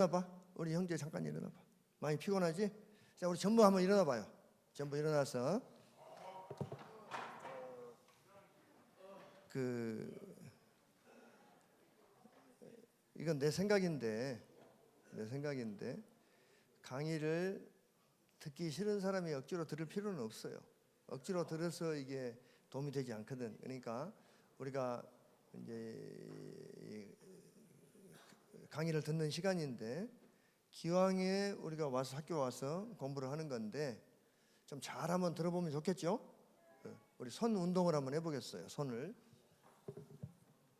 일어나봐. 우리 형제 잠깐 일어나봐. 많이 피곤하지? 자, 우리 전부 한번 일어나봐요. 전부 일어나서 이건 내 생각인데 강의를 듣기 싫은 사람이 억지로 들을 필요는 없어요. 억지로 들어서 이게 도움이 되지 않거든. 그러니까 우리가 이제 강의를 듣는 시간인데 기왕에 우리가 와서 학교 와서 공부를 하는 건데 좀 잘 한번 들어보면 좋겠죠? 우리 손 운동을 한번 해보겠어요. 손을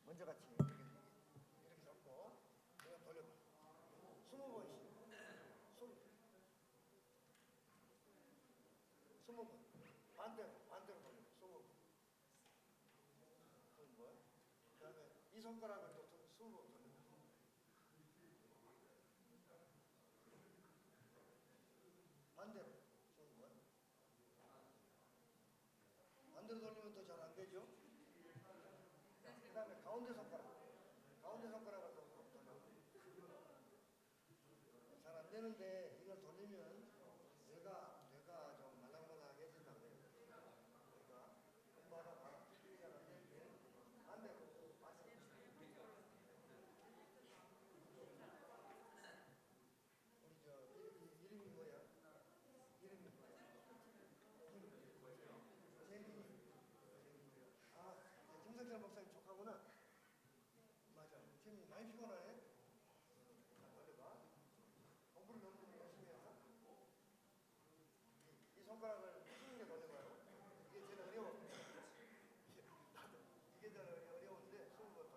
먼저 같이 이렇게 잡고 내가 돌려봐. 20번씩 20번 반대로 돌려. 20번. 그다음에 이 손가락을 또 20번 돌려. 반대로 20번. 반대로 돌리면 더 잘 안 되죠? 그다음에 가운데 손가락을 또 돌려. 잘 안 되는데 이걸 돌리면 뇌가 좀 말랑말랑해진다 그래요. 그러니까 공부하다가 잘 안 되는데 반대로 우리 이름이 뭐야? 재민이. 김성철 목사님 족하구나. 맞아. 재민이 많이 피곤하네. 걸려봐. 공부를 너무 열심히 해서 이 손가락을 푸는 게 걸려봐요. 이게 제일 어려워. 이게 제일 어려운데 20번 걸려봐.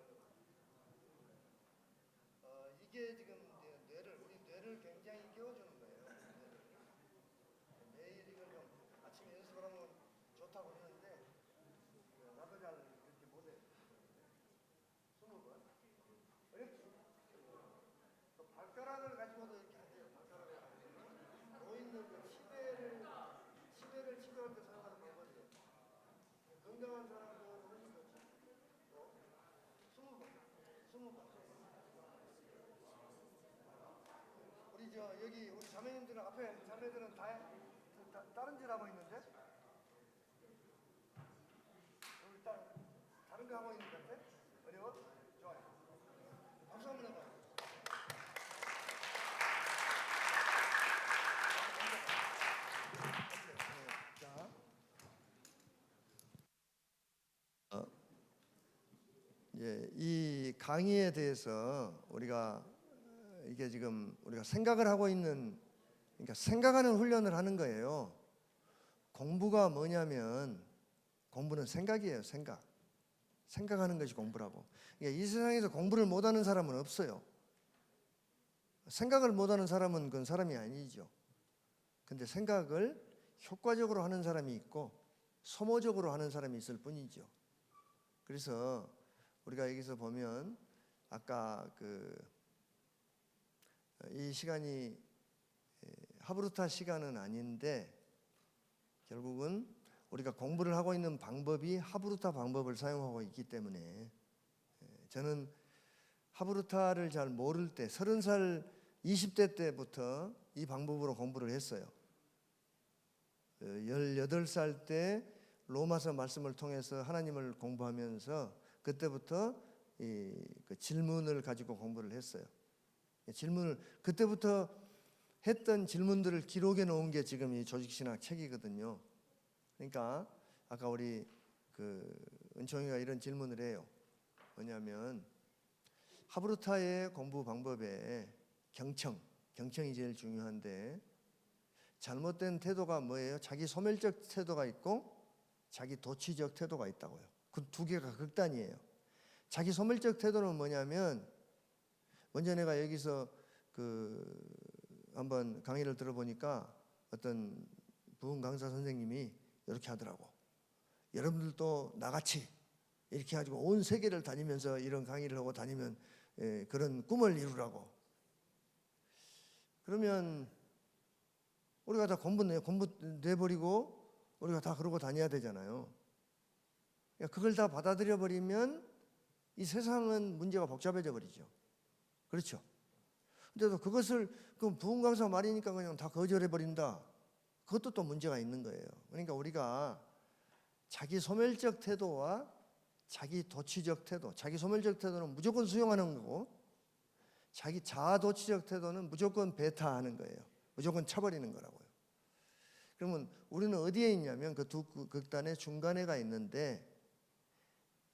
이게 지금 우리 뇌를 굉장히 깨워주는 거예요. 매일 이걸 좀 아침에 연습을 하면 좋다고 그러는데 나도 잘 이렇게 못해. 20번. 어렵지? 또 발가락을 가지고도 이렇게 하세요. 발가락을 가지고. 노인들 시대를 치료할 때 사용하는 방법이에요. 건강한 사람들은 훨씬 좋지. 또 20번. 20번. 여기 우리 자매님들은 앞에 자매들은 다른 질 하고 있는데 우리 다른 거 하고 있는 것 같아? 어려워? 좋아요. 박수 한번 해봐요. 자, 이 강의에 대해서 이게 지금 우리가 생각을 하고 있는, 그러니까 생각하는 훈련을 하는 거예요. 공부가 뭐냐면 공부는 생각이에요. 생각하는 것이 공부라고. 그러니까 이 세상에서 공부를 못하는 사람은 없어요. 생각을 못하는 사람은 그건 사람이 아니죠. 근데 생각을 효과적으로 하는 사람이 있고 소모적으로 하는 사람이 있을 뿐이죠. 그래서 우리가 여기서 보면 아까 이 시간이 하브루타 시간은 아닌데 결국은 우리가 공부를 하고 있는 방법이 하브루타 방법을 사용하고 있기 때문에 저는 하브루타를 잘 모를 때 30살 20대 때부터 이 방법으로 공부를 했어요. 18살 때 로마서 말씀을 통해서 하나님을 공부하면서 그때부터 그 질문을 가지고 공부를 했어요. 그때부터 했던 질문들을 기록해 놓은 게 지금 이 조직신학 책이거든요. 그러니까 아까 우리 은총이가 이런 질문을 해요. 뭐냐면 하브루타의 공부 방법에 경청이 제일 중요한데 잘못된 태도가 뭐예요? 자기 소멸적 태도가 있고 자기 도취적 태도가 있다고요. 그 두 개가 극단이에요. 자기 소멸적 태도는 뭐냐면 먼저 내가 여기서 한번 강의를 들어보니까 어떤 부흥 강사 선생님이 이렇게 하더라고. 여러분들도 나같이 이렇게 가지고 온 세계를 다니면서 이런 강의를 하고 다니면 그런 꿈을 이루라고. 그러면 우리가 다 공부 내버리고 우리가 다 그러고 다녀야 되잖아요. 그걸 다 받아들여 버리면 이 세상은 문제가 복잡해져 버리죠. 그렇죠? 근데도 그것을 그 부흥 강사 말이니까 그냥 다 거절해 버린다. 그것도 또 문제가 있는 거예요. 그러니까 우리가 자기 소멸적 태도와 자기 도취적 태도, 자기 소멸적 태도는 무조건 수용하는 거고, 자기 자아 도취적 태도는 무조건 배타하는 거예요. 무조건 쳐버리는 거라고요. 그러면 우리는 어디에 있냐면 그 두 극단의 중간에가 있는데,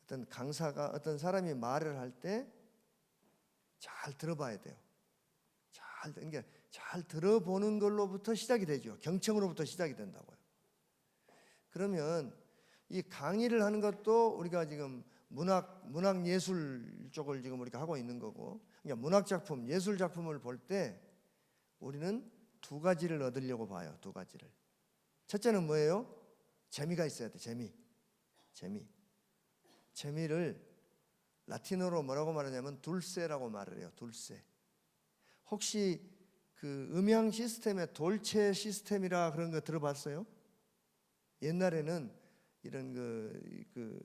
어떤 강사가 어떤 사람이 말을 할 때 잘 들어봐야 돼요. 그러니까 잘 들어보는 걸로부터 시작이 되죠. 경청으로부터 시작이 된다고요. 그러면 이 강의를 하는 것도 우리가 지금 문학 예술 쪽을 지금 우리가 하고 있는 거고, 그러니까 문학 작품, 예술 작품을 볼 때 우리는 두 가지를 얻으려고 봐요. 두 가지를. 첫째는 뭐예요? 재미가 있어야 돼. 재미를 라틴어로 뭐라고 말하냐면 둘세라고 말을 해요. 둘세. 혹시 그 음향 시스템의 돌체 시스템이라 그런 거 들어봤어요? 옛날에는 이런 그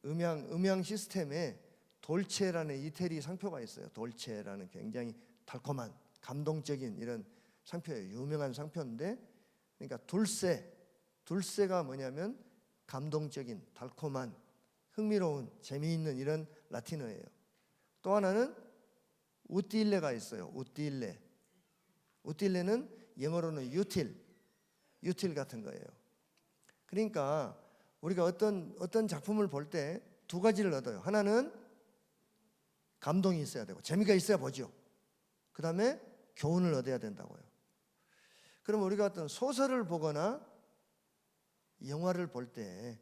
음향 시스템에 돌체라는 이태리 상표가 있어요. 돌체라는 굉장히 달콤한 감동적인 이런 상표예요. 유명한 상표인데, 그러니까 둘세가 뭐냐면 감동적인 달콤한 흥미로운 재미있는 이런 라틴어예요. 또 하나는 우틸레가 있어요. 우틸레는 영어로는 유틸 같은 거예요. 그러니까 우리가 어떤 작품을 볼 때 두 가지를 얻어요. 하나는 감동이 있어야 되고 재미가 있어야 보죠. 그 다음에 교훈을 얻어야 된다고요. 그럼 우리가 어떤 소설을 보거나 영화를 볼 때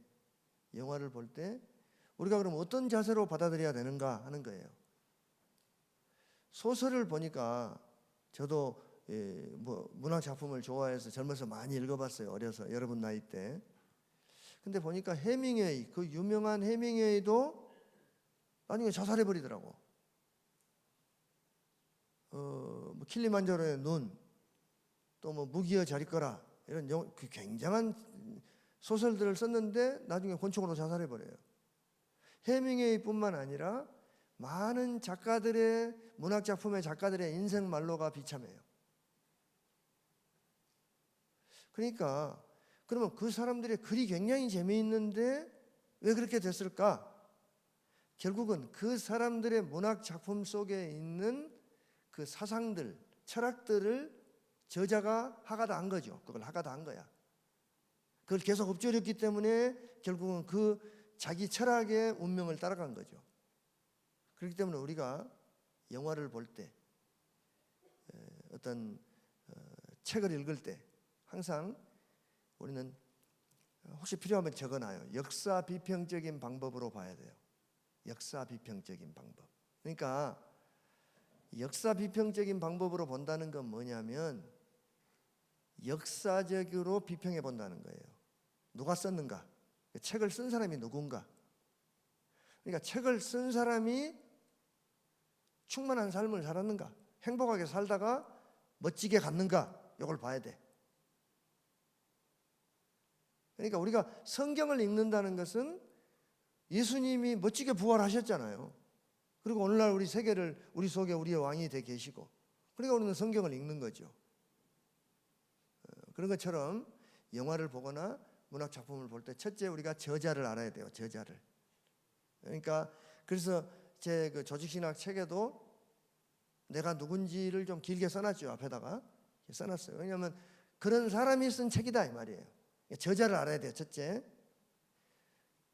우리가 그럼 어떤 자세로 받아들여야 되는가 하는 거예요. 소설을 보니까 저도 문학 작품을 좋아해서 젊어서 많이 읽어봤어요. 어려서 여러분 나이 때. 근데 보니까 해밍웨이, 그 유명한 해밍웨이도 나중에 자살해 버리더라고. 뭐 킬리만자로의 눈, 또 뭐 무기여 잘 있거라, 이런 그 굉장한 소설들을 썼는데 나중에 권총으로 자살해 버려요. 해밍웨이뿐만 아니라 많은 작가들의 문학 작품의 작가들의 인생 말로가 비참해요. 그러니까 그러면 그 사람들의 글이 굉장히 재미있는데 왜 그렇게 됐을까? 결국은 그 사람들의 문학 작품 속에 있는 그 사상들, 철학들을 저자가 하가다 한 거죠. 그걸 하가다 한 거야. 그걸 계속 읊조렸기 때문에 결국은 그 자기 철학의 운명을 따라간 거죠. 그렇기 때문에 우리가 영화를 볼 때, 어떤 책을 읽을 때 항상 우리는 혹시 필요하면 적어놔요. 역사 비평적인 방법으로 봐야 돼요. 역사 비평적인 방법. 그러니까 역사 비평적인 방법으로 본다는 건 뭐냐면 역사적으로 비평해 본다는 거예요. 누가 썼는가? 책을 쓴 사람이 누군가? 그러니까 책을 쓴 사람이 충만한 삶을 살았는가? 행복하게 살다가 멋지게 갔는가? 이걸 봐야 돼. 그러니까 우리가 성경을 읽는다는 것은 예수님이 멋지게 부활하셨잖아요. 그리고 오늘날 우리 세계를 우리 속에 우리의 왕이 되 계시고, 그러니까 우리는 성경을 읽는 거죠. 그런 것처럼 영화를 보거나 문학 작품을 볼 때 첫째 우리가 저자를 알아야 돼요. 저자를. 그러니까 그래서 제 그 조직신학 책에도 내가 누군지를 좀 길게 써놨죠. 앞에다가 써놨어요. 왜냐하면 그런 사람이 쓴 책이다 이 말이에요. 저자를 알아야 돼요. 첫째.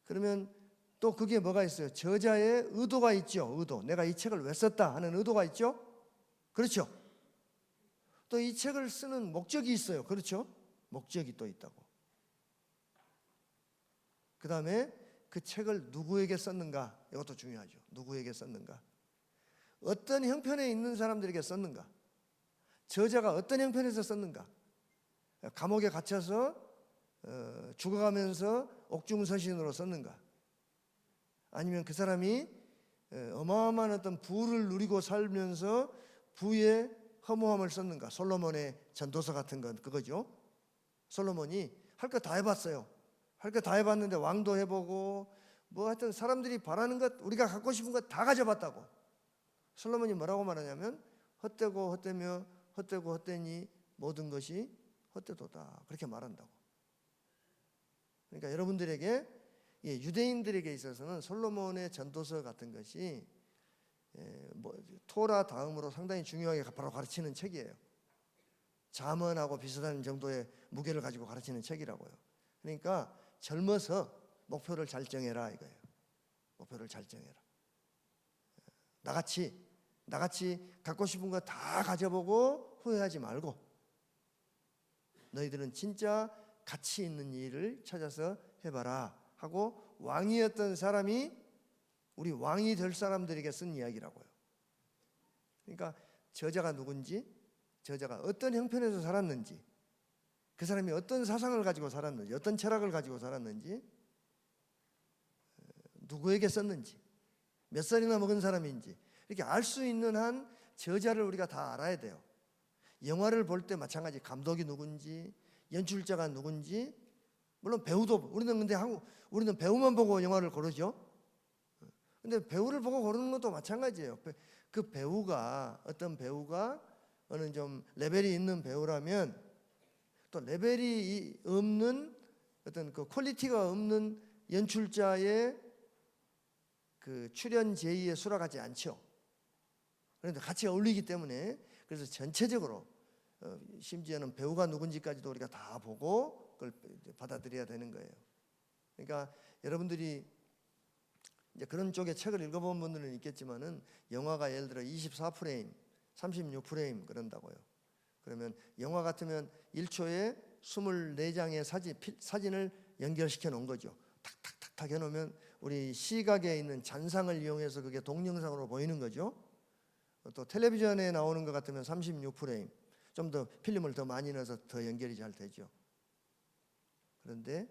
그러면 또 그게 뭐가 있어요? 저자의 의도가 있죠. 의도. 내가 이 책을 왜 썼다 하는 의도가 있죠. 그렇죠. 또 이 책을 쓰는 목적이 있어요. 그렇죠. 목적이 또 있다고. 그 다음에 그 책을 누구에게 썼는가, 이것도 중요하죠. 누구에게 썼는가, 어떤 형편에 있는 사람들에게 썼는가, 저자가 어떤 형편에서 썼는가, 감옥에 갇혀서 죽어가면서 옥중서신으로 썼는가, 아니면 그 사람이 어마어마한 어떤 부를 누리고 살면서 부의 허무함을 썼는가. 솔로몬의 전도서 같은 건 그거죠. 솔로몬이 할 거 다 해봤어요. 할 거 다 해봤는데 왕도 해보고 뭐 하여튼 사람들이 바라는 것, 우리가 갖고 싶은 것 다 가져봤다고. 솔로몬이 뭐라고 말하냐면 헛되고 헛되며 헛되고 헛되니 모든 것이 헛되도다. 그렇게 말한다고. 그러니까 여러분들에게 유대인들에게 있어서는 솔로몬의 전도서 같은 것이 토라 다음으로 상당히 중요하게 바로 가르치는 책이에요. 잠언하고 비슷한 정도의 무게를 가지고 가르치는 책이라고요. 그러니까 젊어서 목표를 잘 정해라 이거예요. 목표를 잘 정해라. 나같이 갖고 싶은 거 다 가져보고 후회하지 말고 너희들은 진짜 가치 있는 일을 찾아서 해봐라 하고 왕이었던 사람이 우리 왕이 될 사람들에게 쓴 이야기라고요. 그러니까 저자가 누군지, 저자가 어떤 형편에서 살았는지, 그 사람이 어떤 사상을 가지고 살았는지, 어떤 철학을 가지고 살았는지, 누구에게 썼는지, 몇 살이나 먹은 사람인지 이렇게 알 수 있는 한 저자를 우리가 다 알아야 돼요. 영화를 볼 때 마찬가지 감독이 누군지, 연출자가 누군지, 물론 배우도 우리는 배우만 보고 영화를 고르죠. 근데 배우를 보고 고르는 것도 마찬가지예요. 그 배우가 어떤 배우가 어느 좀 레벨이 있는 배우라면 또 레벨이 없는 어떤 그 퀄리티가 없는 연출자의 그 출연 제의에 수락하지 않죠. 그런데 같이 어울리기 때문에 그래서 전체적으로 심지어는 배우가 누군지까지도 우리가 다 보고 그걸 받아들여야 되는 거예요. 그러니까 여러분들이 이제 그런 쪽의 책을 읽어본 분들은 있겠지만은 영화가 예를 들어 24프레임, 36프레임 그런다고요. 그러면 영화 같으면 1초에 24장의 사진을 연결시켜 놓은 거죠. 탁탁탁탁 해놓으면 우리 시각에 있는 잔상을 이용해서 그게 동영상으로 보이는 거죠. 또 텔레비전에 나오는 것 같으면 36프레임, 좀 더 필름을 더 많이 넣어서 더 연결이 잘 되죠. 그런데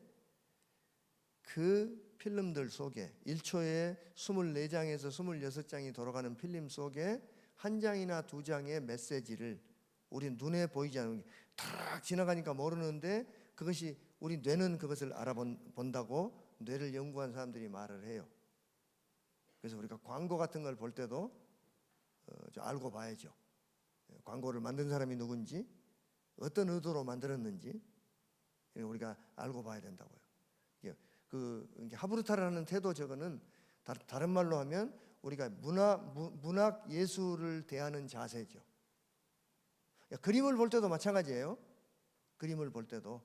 그 필름들 속에 1초에 24장에서 26장이 돌아가는 필름 속에 한 장이나 두 장의 메시지를 우리 눈에 보이지 않는 게 탁 지나가니까 모르는데 그것이 우리 뇌는 그것을 알아본다고 뇌를 연구한 사람들이 말을 해요. 그래서 우리가 광고 같은 걸 볼 때도 알고 봐야죠. 광고를 만든 사람이 누군지, 어떤 의도로 만들었는지 우리가 알고 봐야 된다고요. 하브루타라는 태도, 저거는 다른 말로 하면 우리가 문학 예술을 대하는 자세죠. 그림을 볼 때도 마찬가지예요. 그림을 볼 때도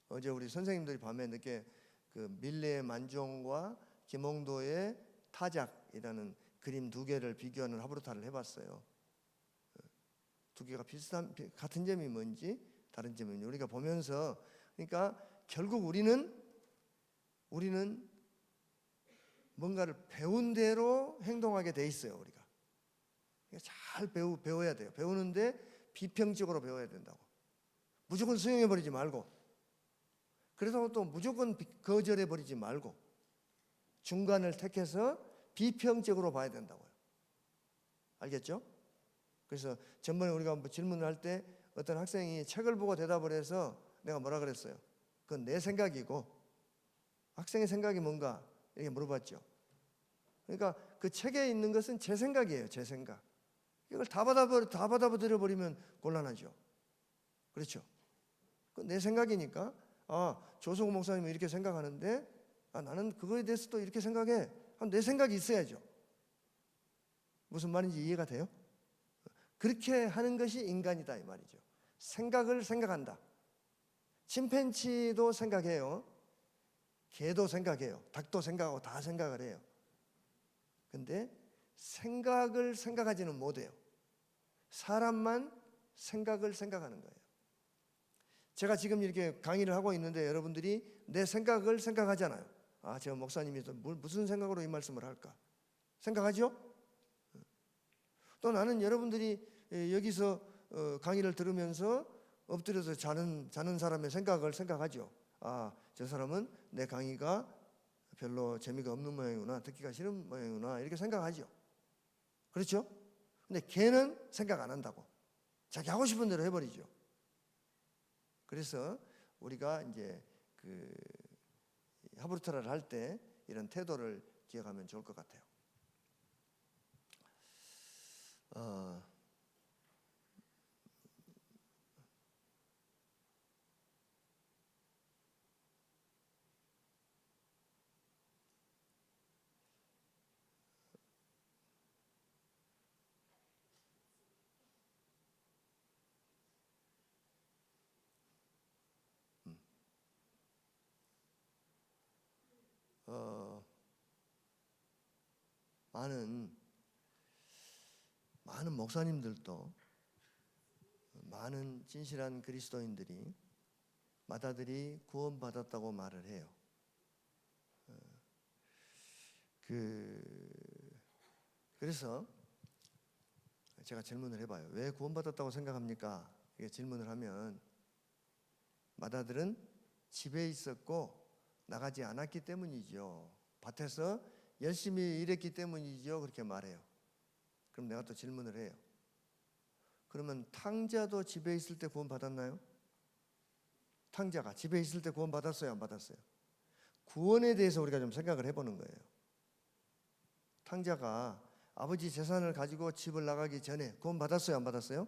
어제 우리 선생님들이 밤에 늦게 그 밀레의 만종과 김홍도의 타작이라는 그림 두 개를 비교하는 하브루타를 해봤어요. 두 개가 같은 점이 뭔지 다른 점이 뭔지 우리가 보면서, 그러니까 결국 우리는 뭔가를 배운 대로 행동하게 돼 있어요. 우리가 잘 배워야 돼요. 배우는데 비평적으로 배워야 된다고. 무조건 수용해 버리지 말고, 그래서 또 무조건 거절해 버리지 말고 중간을 택해서 비평적으로 봐야 된다고요. 알겠죠? 그래서 전번에 우리가 뭐 질문을 할 때 어떤 학생이 책을 보고 대답을 해서 내가 뭐라 그랬어요? 그건 내 생각이고 학생의 생각이 뭔가 이렇게 물어봤죠. 그러니까 그 책에 있는 것은 제 생각이에요. 제 생각. 이걸 다 받아들여 버리면 곤란하죠. 그렇죠? 내 생각이니까 조성우 목사님은 이렇게 생각하는데 나는 그거에 대해서 또 이렇게 생각해. 내 생각이 있어야죠. 무슨 말인지 이해가 돼요? 그렇게 하는 것이 인간이다 이 말이죠. 생각을 생각한다. 침팬지도 생각해요. 개도 생각해요. 닭도 생각하고 다 생각을 해요. 근데 생각을 생각하지는 못해요. 사람만 생각을 생각하는 거예요. 제가 지금 이렇게 강의를 하고 있는데 여러분들이 내 생각을 생각하잖아요. 저 목사님이 무슨 생각으로 이 말씀을 할까? 생각하죠? 또 나는 여러분들이 여기서 강의를 들으면서 엎드려서 자는 사람의 생각을 생각하죠. 저 사람은 내 강의가 별로 재미가 없는 모양이구나, 듣기가 싫은 모양이구나, 이렇게 생각하죠. 그렇죠? 근데 걔는 생각 안 한다고. 자기 하고 싶은 대로 해버리죠. 그래서 우리가 이제 그 하브루타를 할 때 이런 태도를 기억하면 좋을 것 같아요. 많은 목사님들도, 많은 진실한 그리스도인들이 마다들이 구원받았다고 말을 해요. 그래서 제가 질문을 해봐요. 왜 구원받았다고 생각합니까? 이게 질문을 하면 마다들은 집에 있었고 나가지 않았기 때문이죠. 밭에서 열심히 일했기 때문이죠. 그렇게 말해요. 그럼 내가 또 질문을 해요. 그러면 탕자도 집에 있을 때 구원받았나요? 탕자가 집에 있을 때 구원받았어요? 안 받았어요? 구원에 대해서 우리가 좀 생각을 해보는 거예요. 탕자가 아버지 재산을 가지고 집을 나가기 전에 구원받았어요? 안 받았어요?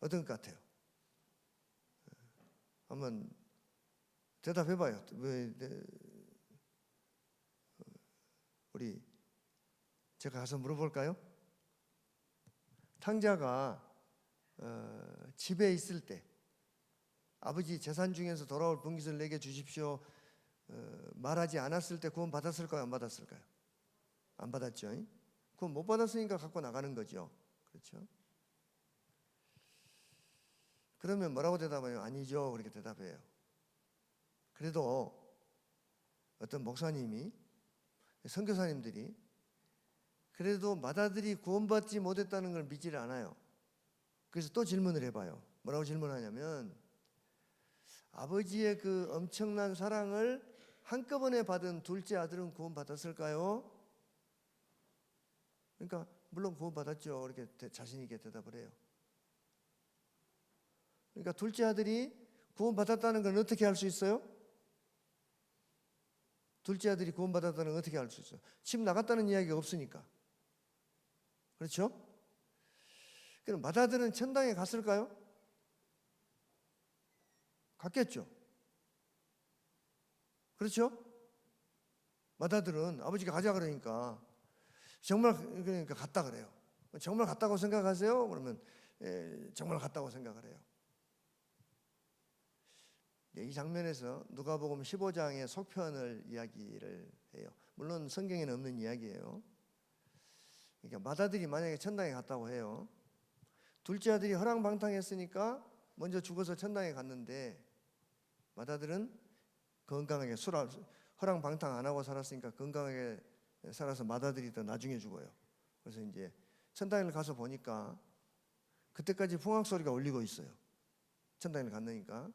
어떤 것 같아요? 한번 대답해봐요. 우리 제가 가서 물어볼까요? 탕자가 집에 있을 때 아버지 재산 중에서 돌아올 분깃을 내게 주십시오 말하지 않았을 때 구원 받았을까요? 안 받았을까요? 안 받았죠. 구원 못 받았으니까 갖고 나가는 거죠. 그렇죠? 그러면 뭐라고 대답해요? 아니죠. 그렇게 대답해요. 그래도 어떤 목사님이, 선교사님들이 그래도 마다들이 구원받지 못했다는 걸 믿지를 않아요. 그래서 또 질문을 해봐요. 뭐라고 질문하냐면 아버지의 그 엄청난 사랑을 한꺼번에 받은 둘째 아들은 구원받았을까요? 그러니까 물론 구원받았죠. 이렇게 자신 있게 대답을 해요. 그러니까 둘째 아들이 구원받았다는 건 어떻게 알 수 있어요? 둘째 아들이 구원받았다는 건 어떻게 알 수 있어요? 집 나갔다는 이야기가 없으니까. 그렇죠? 그럼 맏아들은 천당에 갔을까요? 갔겠죠. 그렇죠? 맏아들은 아버지가 가자 그러니까 정말 그러니까 갔다 그래요. 정말 갔다고 생각하세요? 그러면 정말 갔다고 생각을 해요. 이 장면에서 누가복음 15장의 속편을 이야기를 해요. 물론 성경에는 없는 이야기예요. 그러니까 맏아들이 만약에 천당에 갔다고 해요. 둘째 아들이 허랑방탕했으니까 먼저 죽어서 천당에 갔는데 맏아들은 건강하게 허랑방탕 안 하고 살았으니까 건강하게 살아서 맏아들이 더 나중에 죽어요. 그래서 이제 천당에 가서 보니까 그때까지 풍악 소리가 울리고 있어요. 천당에 갔으니까.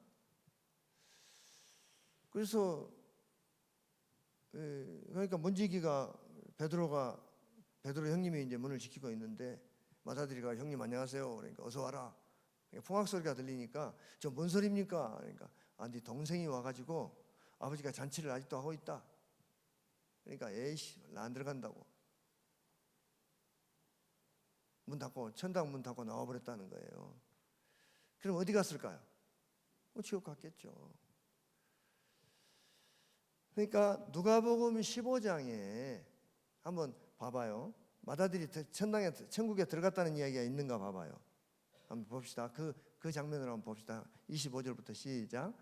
그래서 그러니까 문지기가 베드로 형님이 이제 문을 지키고 있는데 맏아들이가 형님 안녕하세요. 그러니까 어서 와라. 풍악 소리가 들리니까 저 뭔 소리입니까? 그러니까 네 동생이 와가지고 아버지가 잔치를 아직도 하고 있다. 그러니까 에이씨 나 안 들어간다고 문 닫고 천당 문 닫고 나와버렸다는 거예요. 그럼 어디 갔을까요? 지옥 갔겠죠. 그러니까 누가복음 15장에 한번 봐봐요. 맏아들이 천국에 들어갔다는 이야기가 있는가 봐봐요. 한번 봅시다. 그 장면으로 한번 봅시다. 25절부터 시작.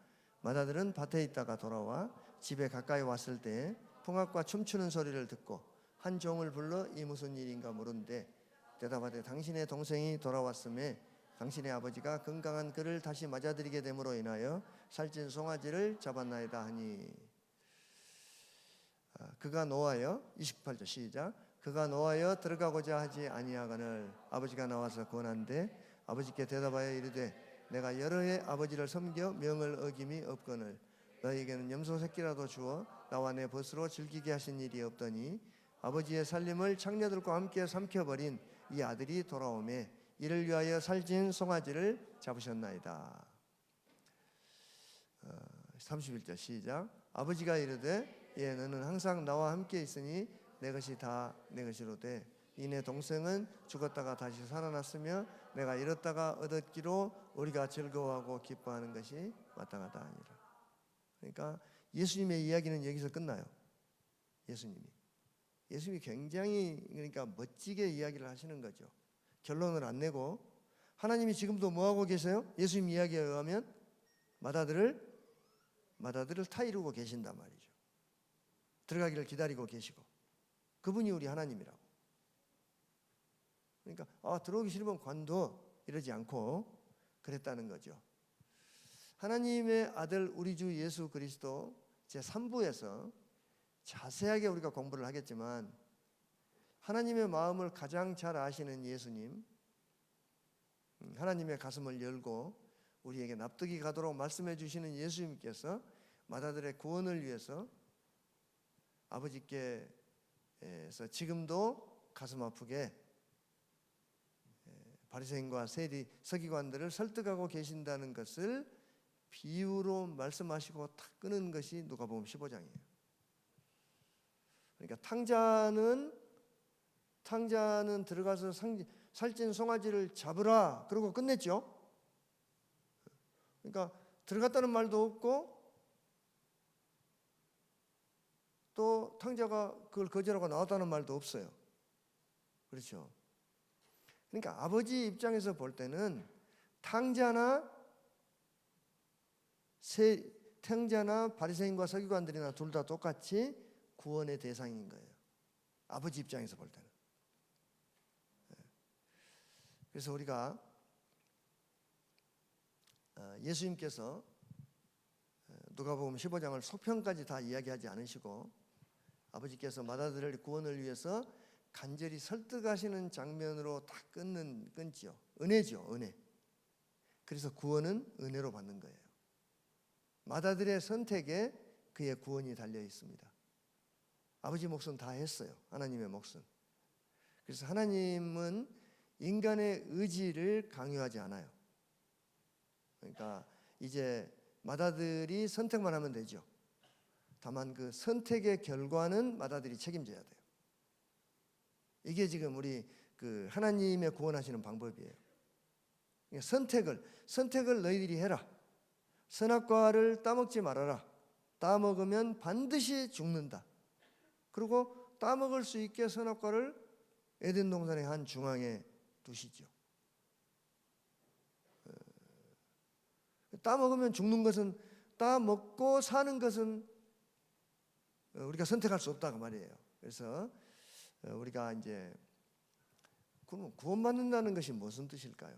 맏아들은 밭에 있다가 돌아와 집에 가까이 왔을 때 풍악과 춤추는 소리를 듣고 한 종을 불러 이 무슨 일인가 물은데 대답하되 당신의 동생이 돌아왔음에 당신의 아버지가 건강한 그를 다시 맞아들이게 됨으로 인하여 살찐 송아지를 잡았나이다 하니 그가 노하여 28절 시작. 그가 노하여 들어가고자 하지 아니하거늘 아버지가 나와서 권한대 아버지께 대답하여 이르되 내가 여러 해 아버지를 섬겨 명을 어김이 없거늘 너에게는 염소 새끼라도 주어 나와 내 벗으로 즐기게 하신 일이 없더니 아버지의 살림을 창녀들과 함께 삼켜버린 이 아들이 돌아오매 이를 위하여 살찐 송아지를 잡으셨나이다. 31절 시작. 아버지가 이르되 예 너는 항상 나와 함께 있으니 내 것이 다 내 것이로되 이내 동생은 죽었다가 다시 살아났으며 내가 잃었다가 얻었기로 우리가 즐거워하고 기뻐하는 것이 마땅하다 아니라. 그러니까 예수님의 이야기는 여기서 끝나요. 예수님이 굉장히 그러니까 멋지게 이야기를 하시는 거죠. 결론을 안 내고 하나님이 지금도 뭐 하고 계세요? 예수님 이야기에 의하면 맏아들을 타이르고 계신단 말이죠. 들어가기를 기다리고 계시고 그분이 우리 하나님이라고. 그러니까 들어오기 싫으면 관둬 이러지 않고 그랬다는 거죠. 하나님의 아들 우리 주 예수 그리스도 제3부에서 자세하게 우리가 공부를 하겠지만 하나님의 마음을 가장 잘 아시는 예수님, 하나님의 가슴을 열고 우리에게 납득이 가도록 말씀해 주시는 예수님께서 마다들의 구원을 위해서 아버지께서 지금도 가슴 아프게 바리새인과 서기관들을 설득하고 계신다는 것을 비유로 말씀하시고 탁 끄는 것이 누가복음 15장이에요. 그러니까 탕자는 들어가서 살찐 송아지를 잡으라 그러고 끝냈죠. 그러니까 들어갔다는 말도 없고 또 탕자가 그걸 거절하고 나왔다는 말도 없어요. 그렇죠. 그러니까 아버지 입장에서 볼 때는 탕자나 바리새인과 서기관들이나 둘 다 똑같이 구원의 대상인 거예요. 아버지 입장에서 볼 때는. 그래서 우리가 예수님께서 누가복음 15장을 소편까지 다 이야기하지 않으시고 아버지께서 마다들의 구원을 위해서 간절히 설득하시는 장면으로 다 끊지요. 은혜죠, 은혜. 그래서 구원은 은혜로 받는 거예요. 마다들의 선택에 그의 구원이 달려 있습니다. 아버지 몫은 다 했어요. 하나님의 몫은. 그래서 하나님은 인간의 의지를 강요하지 않아요. 그러니까 이제 마다들이 선택만 하면 되죠. 다만 그 선택의 결과는 마다들이 책임져야 돼요. 이게 지금 우리 그 하나님의 구원하시는 방법이에요. 선택을 너희들이 해라. 선악과를 따먹지 말아라. 따먹으면 반드시 죽는다. 그리고 따먹을 수 있게 선악과를 에덴 동산의 한 중앙에 두시죠. 따먹으면 죽는 것은, 따먹고 사는 것은 우리가 선택할 수 없다고 말이에요. 그래서 우리가 이제 그럼 구원받는다는 것이 무슨 뜻일까요?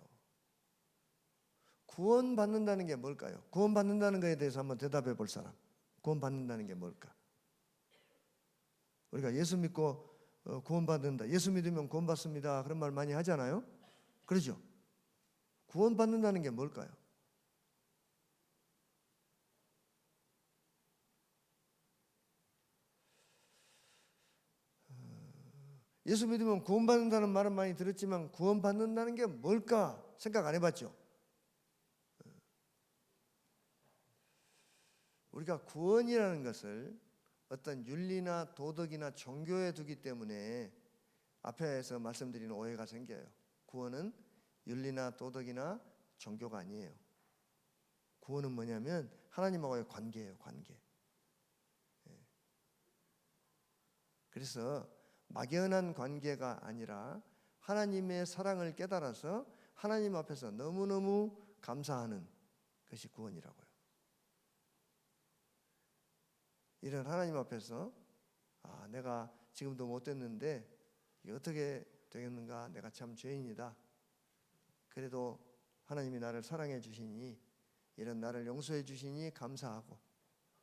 구원받는다는 게 뭘까요? 구원받는다는 것에 대해서 한번 대답해 볼 사람. 구원받는다는 게 뭘까? 우리가 예수 믿고 구원받는다. 예수 믿으면 구원받습니다. 그런 말 많이 하잖아요. 그러죠? 구원받는다는 게 뭘까요? 예수 믿으면 구원받는다는 말은 많이 들었지만 구원받는다는 게 뭘까 생각 안 해봤죠? 우리가 구원이라는 것을 어떤 윤리나 도덕이나 종교에 두기 때문에 앞에서 말씀드린 오해가 생겨요. 구원은 윤리나 도덕이나 종교가 아니에요. 구원은 뭐냐면 하나님하고의 관계예요. 관계. 그래서 막연한 관계가 아니라 하나님의 사랑을 깨달아서 하나님 앞에서 너무너무 감사하는 것이 구원이라고요. 이런 하나님 앞에서 내가 지금도 못됐는데 이게 어떻게 되겠는가, 내가 참 죄인이다. 그래도 하나님이 나를 사랑해 주시니, 이런 나를 용서해 주시니 감사하고,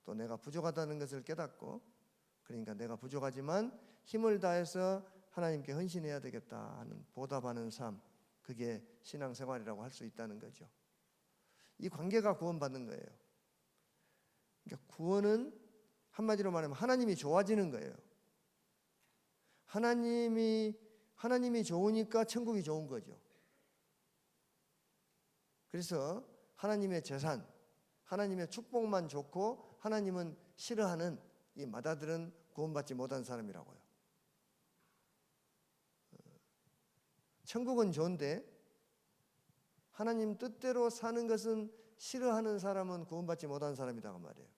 또 내가 부족하다는 것을 깨닫고, 그러니까 내가 부족하지만 힘을 다해서 하나님께 헌신해야 되겠다 하는 보답하는 삶, 그게 신앙생활이라고 할 수 있다는 거죠. 이 관계가 구원받는 거예요. 그러니까 구원은 한마디로 말하면 하나님이 좋아지는 거예요. 하나님이 좋으니까 천국이 좋은 거죠. 그래서 하나님의 재산, 하나님의 축복만 좋고 하나님은 싫어하는 이 마다들은 구원받지 못한 사람이라고요. 천국은 좋은데 하나님 뜻대로 사는 것은 싫어하는 사람은 구원받지 못한 사람이다 그 말이에요.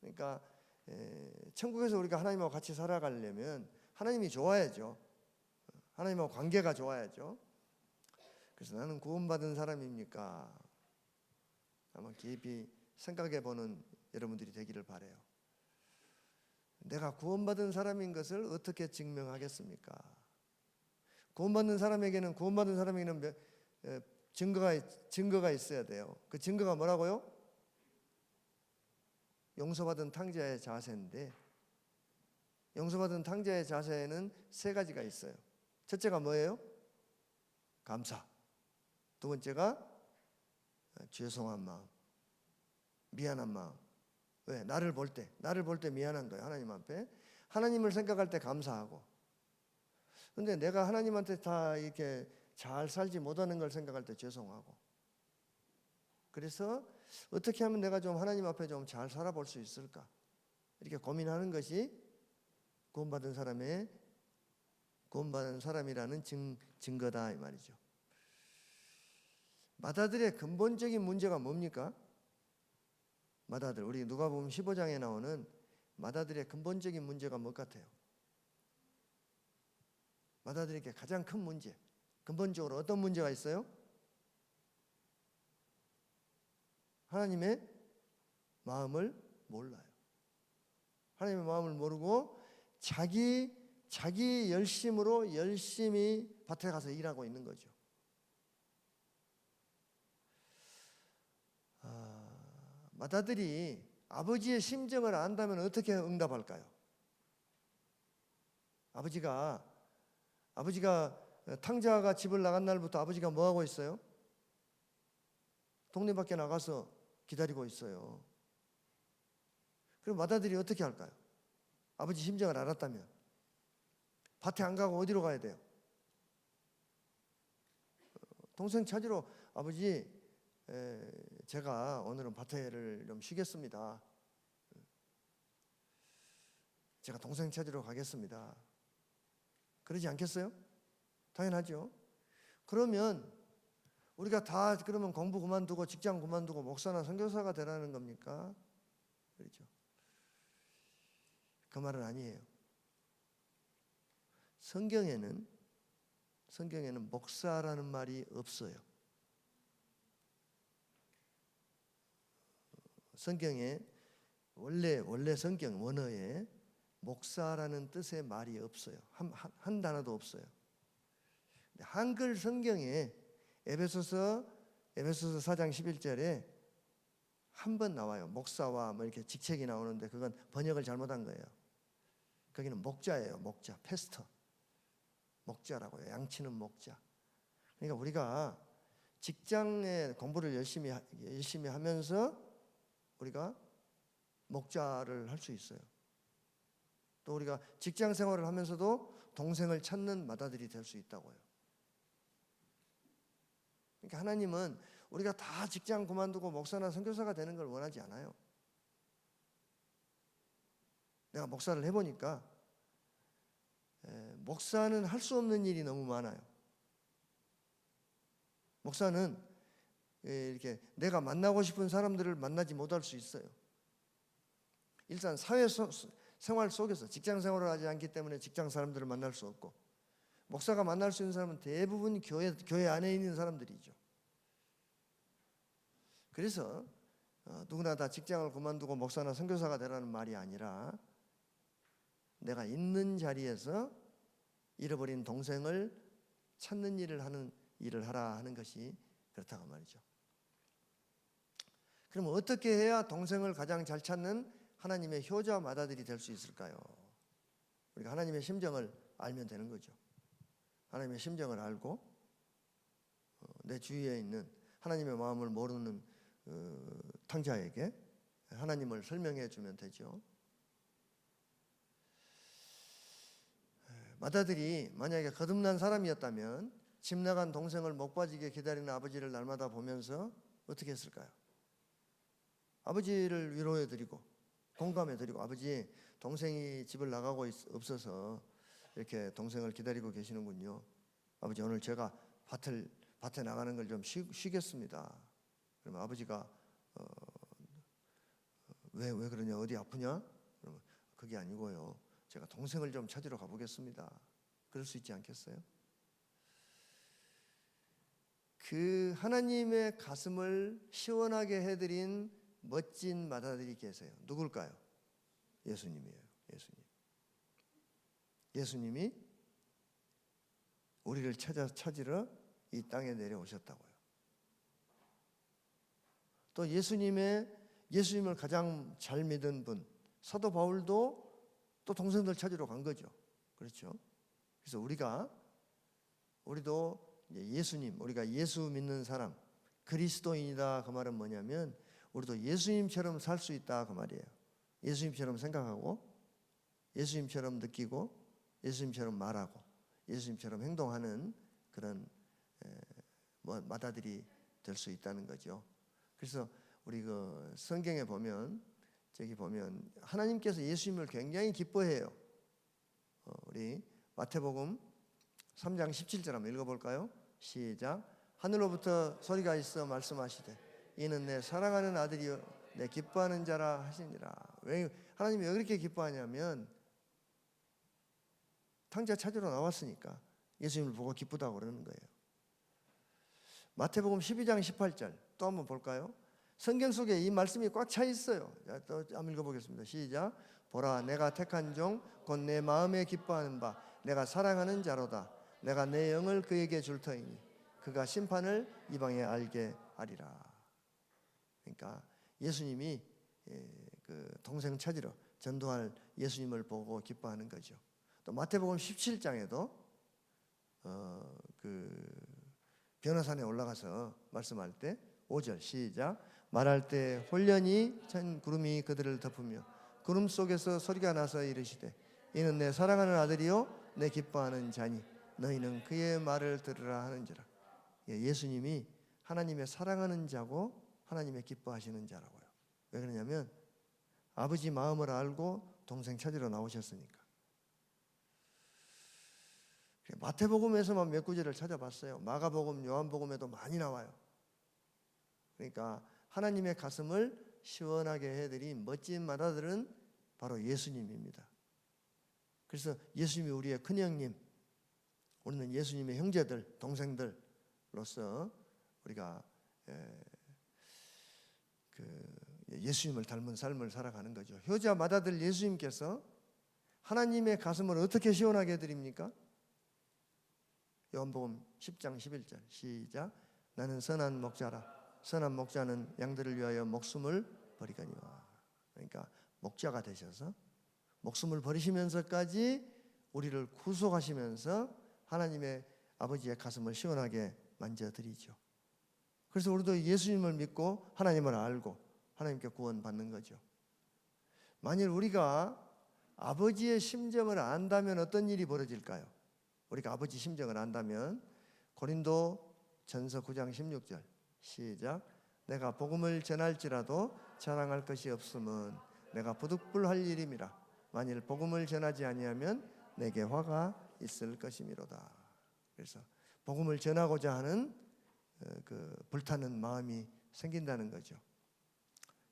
그러니까 천국에서 우리가 하나님하고 같이 살아가려면 하나님이 좋아야죠. 하나님하고 관계가 좋아야죠. 그래서 나는 구원받은 사람입니까? 한번 깊이 생각해 보는 여러분들이 되기를 바라요. 내가 구원받은 사람인 것을 어떻게 증명하겠습니까? 구원받은 사람에게는 증거가 있어야 돼요. 그 증거가 뭐라고요? 용서받은 탕자의 자세인데, 용서받은 탕자의 자세에는 세 가지가 있어요. 첫째가 뭐예요? 감사. 두 번째가 죄송한 마음, 미안한 마음. 왜? 나를 볼 때 미안한 거예요. 하나님 앞에. 하나님을 생각할 때 감사하고. 근데 내가 하나님한테 다 이렇게 잘 살지 못하는 걸 생각할 때 죄송하고. 그래서 어떻게 하면 내가 좀 하나님 앞에 좀 잘 살아볼 수 있을까? 이렇게 고민하는 것이 구원받은 사람이라는 증거다 이 말이죠. 마다들의 근본적인 문제가 뭡니까? 마다들, 우리 누가복음 15장에 나오는 마다들의 근본적인 문제가 뭐 같아요? 마다들에게 가장 큰 문제, 근본적으로 어떤 문제가 있어요? 하나님의 마음을 몰라요. 하나님의 마음을 모르고 자기 열심으로 열심히 밭에 가서 일하고 있는 거죠. 마다들이 아버지의 심정을 안다면 어떻게 응답할까요? 아버지가 탕자가 집을 나간 날부터 아버지가 뭐 하고 있어요? 동네 밖에 나가서 기다리고 있어요. 그럼 마다들이 어떻게 할까요? 아버지 심정을 알았다면 밭에 안 가고 어디로 가야 돼요? 동생 찾으러 아버지 제가 오늘은 밭에를 좀 쉬겠습니다. 제가 동생 찾으러 가겠습니다. 그러지 않겠어요? 당연하죠. 그러면 우리가 다 그러면 공부 그만두고 직장 그만두고 목사나 선교사가 되라는 겁니까? 그렇죠. 그 말은 아니에요. 성경에는 목사라는 말이 없어요. 성경에 원래 성경 원어에 목사라는 뜻의 말이 없어요. 한 단어도 없어요. 한글 성경에 에베소서 4장 11절에 한 번 나와요. 목사와 뭐 이렇게 직책이 나오는데 그건 번역을 잘못한 거예요. 거기는 목자예요. 목자, 패스터. 목자라고요. 양치는 목자. 그러니까 우리가 직장에 공부를 열심히 하면서 우리가 목자를 할 수 있어요. 또 우리가 직장 생활을 하면서도 동생을 찾는 마다들이 될 수 있다고요. 그러니까 하나님은 우리가 다 직장 그만두고 목사나 선교사가 되는 걸 원하지 않아요. 내가 목사를 해보니까 목사는 할 수 없는 일이 너무 많아요. 목사는 이렇게 내가 만나고 싶은 사람들을 만나지 못할 수 있어요. 일단 생활 속에서 직장 생활을 하지 않기 때문에 직장 사람들을 만날 수 없고, 목사가 만날 수 있는 사람은 대부분 교회 안에 있는 사람들이죠. 그래서 누구나 다 직장을 그만두고 목사나 선교사가 되라는 말이 아니라 내가 있는 자리에서 잃어버린 동생을 찾는 일을 하라 하는 것이 그렇다고 말이죠. 그럼 어떻게 해야 동생을 가장 잘 찾는 하나님의 효자 마다들이 될 수 있을까요? 우리가 하나님의 심정을 알면 되는 거죠. 하나님의 심정을 알고 내 주위에 있는 하나님의 마음을 모르는 탕자에게 하나님을 설명해 주면 되죠. 마다들이 만약에 거듭난 사람이었다면 집 나간 동생을 목 빠지게 기다리는 아버지를 날마다 보면서 어떻게 했을까요? 아버지를 위로해드리고 공감해드리고, 아버지 동생이 집을 나가고 없어서 이렇게 동생을 기다리고 계시는군요. 아버지 오늘 제가 밭에 나가는 걸 좀 쉬겠습니다. 그러면 아버지가 왜 그러냐, 어디 아프냐? 그러면 그게 아니고요, 제가 동생을 좀 찾으러 가보겠습니다. 그럴 수 있지 않겠어요? 그 하나님의 가슴을 시원하게 해드린 멋진 마다들이 계세요. 누굴까요? 예수님이에요. 예수님이 우리를 찾으러 이 땅에 내려오셨다고요. 또 예수님을 가장 잘 믿은 분 사도 바울도 또 동생들 찾으러 간 거죠. 그렇죠? 그래서 우리도 예수님, 우리가 예수 믿는 사람, 그리스도인이다 그 말은 뭐냐면 우리도 예수님처럼 살 수 있다 그 말이에요. 예수님처럼 생각하고 예수님처럼 느끼고 예수님처럼 말하고 예수님처럼 행동하는 그런 마다들이 될 수 있다는 거죠. 그래서 우리 그 성경에 보면 하나님께서 예수님을 굉장히 기뻐해요. 우리 마태복음 3장 17절 한번 읽어볼까요? 시작. 하늘로부터 소리가 있어 말씀하시되 이는 내 사랑하는 아들이요 내 기뻐하는 자라 하시니라. 왜 하나님이 왜 그렇게 기뻐하냐면 탕자 찾으러 나왔으니까 예수님을 보고 기쁘다고 그러는 거예요. 마태복음 12장 18절 또 한번 볼까요? 성경 속에 이 말씀이 꽉 차 있어요. 자, 또 한번 읽어보겠습니다. 시작. 보라 내가 택한 종 곧 내 마음에 기뻐하는 바 내가 사랑하는 자로다. 내가 내 영을 그에게 줄 터이니 그가 심판을 이방에 알게 하리라. 그러니까 예수님이 그 동생 찾으러 전도할 예수님을 보고 기뻐하는 거죠. 또 마태복음 17장에도 그 변호산에 올라가서 말씀할 때 5절 시작. 말할 때 홀련히 찬 구름이 그들을 덮으며 구름 속에서 소리가 나서 이르시되 이는 내 사랑하는 아들이요 내 기뻐하는 자니 너희는 그의 말을 들으라 하는지라. 예수님이 하나님의 사랑하는 자고 하나님의 기뻐하시는 자라고요. 왜 그러냐면 아버지 마음을 알고 동생 찾으러 나오셨으니까. 마태복음에서만 몇 구절을 찾아봤어요. 마가복음, 요한복음에도 많이 나와요. 그러니까 하나님의 가슴을 시원하게 해드린 멋진 마다들은 바로 예수님입니다. 그래서 예수님이 우리의 큰형님, 우리는 예수님의 형제들, 동생들로서 우리가 예수님을 닮은 삶을 살아가는 거죠. 효자 마다들 예수님께서 하나님의 가슴을 어떻게 시원하게 해드립니까? 요한복음 10장 11절 시작. 나는 선한 목자라. 선한 목자는 양들을 위하여 목숨을 버리거니와. 그러니까 목자가 되셔서 목숨을 버리시면서까지 우리를 구속하시면서 하나님의 아버지의 가슴을 시원하게 만져드리죠. 그래서 우리도 예수님을 믿고 하나님을 알고 하나님께 구원받는 거죠. 만일 우리가 아버지의 심정을 안다면 어떤 일이 벌어질까요? 우리가 아버지 심정을 안다면 고린도 전서 9장 16절 시작. 내가 복음을 전할지라도 자랑할 것이 없음은 내가 부득불할 일임이라. 만일 복음을 전하지 아니하면 내게 화가 있을 것이미로다. 그래서 복음을 전하고자 하는 그 불타는 마음이 생긴다는 거죠.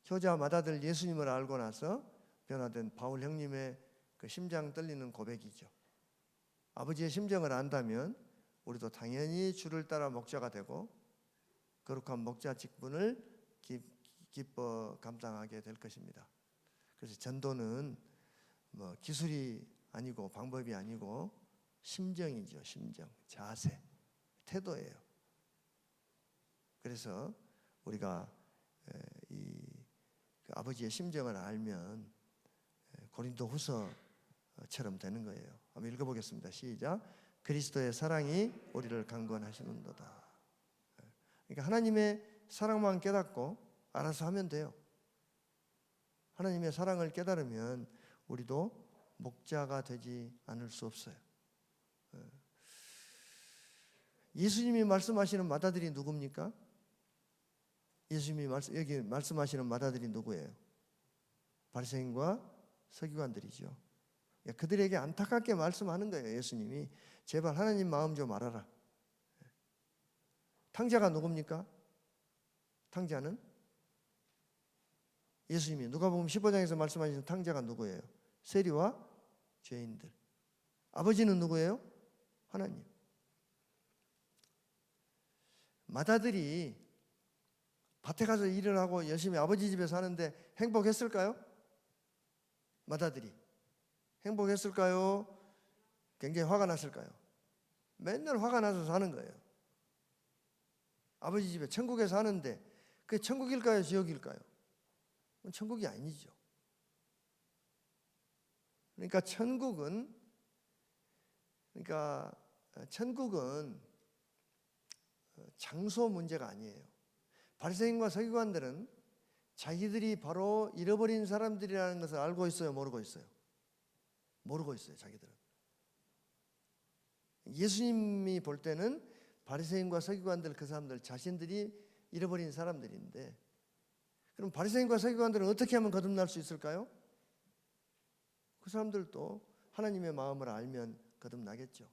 효자 마다들 예수님을 알고 나서 변화된 바울 형님의 그 심장 떨리는 고백이죠. 아버지의 심정을 안다면 우리도 당연히 주를 따라 목자가 되고 거룩한 목자 직분을 기뻐 감당하게 될 것입니다. 그래서 전도는 뭐 기술이 아니고 방법이 아니고 심정이죠. 심정, 자세, 태도예요. 그래서 우리가 이 아버지의 심정을 알면 고린도후서처럼 되는 거예요. 한번 읽어보겠습니다. 시작. 그리스도의 사랑이 우리를 강권하시는도다. 그러니까 하나님의 사랑만 깨닫고 알아서 하면 돼요. 하나님의 사랑을 깨달으면 우리도 목자가 되지 않을 수 없어요. 예수님이 말씀하시는 마다들이 누굽니까? 예수님이 여기 말씀하시는 마다들이 누구예요? 바리새인과 서기관들이죠. 그들에게 안타깝게 말씀하는 거예요. 예수님이 제발 하나님 마음 좀 알아라. 탕자가 누굽니까? 탕자는 예수님이 누가복음 15장에서 말씀하신 탕자가 누구예요? 세리와 죄인들. 아버지는 누구예요? 하나님. 마다들이 밭에 가서 일을 하고 열심히 아버지 집에 사는데 행복했을까요? 마다들이 행복했을까요? 굉장히 화가 났을까요? 맨날 화가 나서 사는 거예요. 아버지 집에 천국에 사는데 그게 천국일까요? 지옥일까요? 천국이 아니죠. 그러니까 천국은 장소 문제가 아니에요. 바리새인과 서기관들은 자기들이 바로 잃어버린 사람들이라는 것을 알고 있어요? 모르고 있어요? 모르고 있어요. 자기들은. 예수님이 볼 때는 바리새인과 서기관들, 그 사람들 자신들이 잃어버린 사람들인데, 그럼 바리새인과 서기관들은 어떻게 하면 거듭날 수 있을까요? 그 사람들도 하나님의 마음을 알면 거듭나겠죠.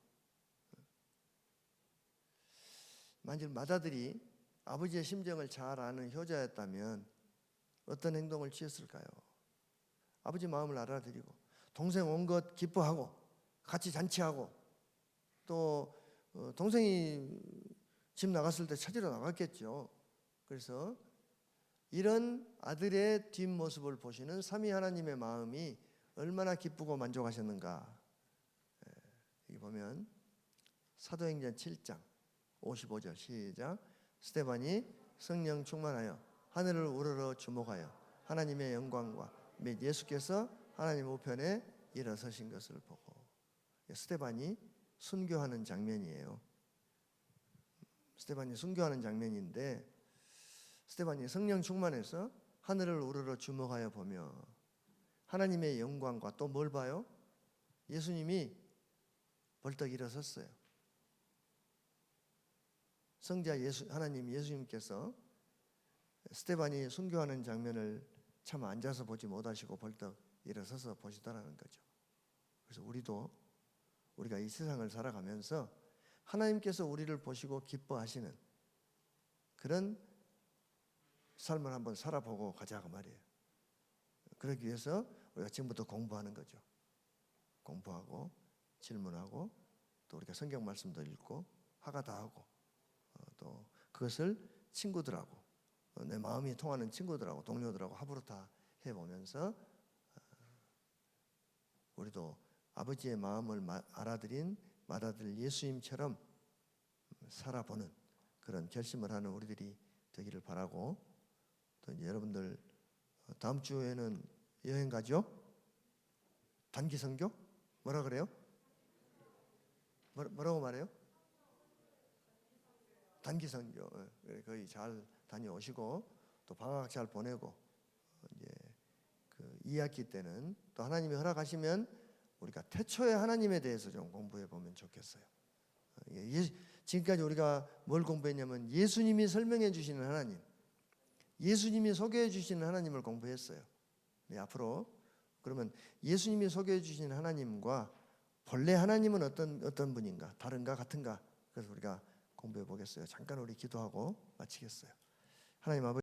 만일 맏아들이 아버지의 심정을 잘 아는 효자였다면 어떤 행동을 취했을까요? 아버지 마음을 알아들이고 동생 온 것 기뻐하고 같이 잔치하고, 또 동생이 집 나갔을 때 찾으러 나갔겠죠. 그래서 이런 아들의 뒷모습을 보시는 삼위 하나님의 마음이 얼마나 기쁘고 만족하셨는가. 여기 보면 사도행전 7장 55절 시작. 스데반이 성령 충만하여 하늘을 우러러 주목하여 하나님의 영광과 및 예수께서 하나님 우편에 일어서신 것을 보고. 스데반이 순교하는 장면이에요. 스데반이 순교하는 장면인데, 스데반이 성령 충만해서 하늘을 우러러 주목하여 보며 하나님의 영광과 또 뭘 봐요? 예수님이 벌떡 일어섰어요. 성자 하나님 예수님께서 스데반이 순교하는 장면을 참 앉아서 보지 못하시고 벌떡 일어서서 보시더라는 거죠. 그래서 우리가 이 세상을 살아가면서 하나님께서 우리를 보시고 기뻐하시는 그런 삶을 한번 살아보고 가자고 말이에요. 그러기 위해서 우리가 지금부터 공부하는 거죠. 공부하고 질문하고, 또 우리가 성경 말씀도 읽고 화가 다 하고, 또 그것을 친구들하고, 내 마음이 통하는 친구들하고 동료들하고 합으로 다 해보면서 우리도 아버지의 마음을 알아들인 맏아들 예수님처럼 살아보는 그런 결심을 하는 우리들이 되기를 바라고, 또 이제 여러분들 다음 주에는 여행 가죠? 단기 선교? 뭐라 그래요? 뭐라고 말해요? 단기 선교. 거의 잘 다녀오시고 또 방학 잘 보내고, 이제 그 2학기 때는 또 하나님이 허락하시면 우리가 태초의 하나님에 대해서 좀 공부해 보면 좋겠어요. 지금까지 우리가 뭘 공부했냐면 예수님이 설명해 주시는 하나님, 예수님이 소개해 주시는 하나님을 공부했어요. 앞으로 그러면 예수님이 소개해 주시는 하나님과 본래 하나님은 어떤 분인가, 다른가, 같은가, 그래서 우리가 공부해 보겠어요. 잠깐 우리 기도하고 마치겠어요. 하나님 아버지,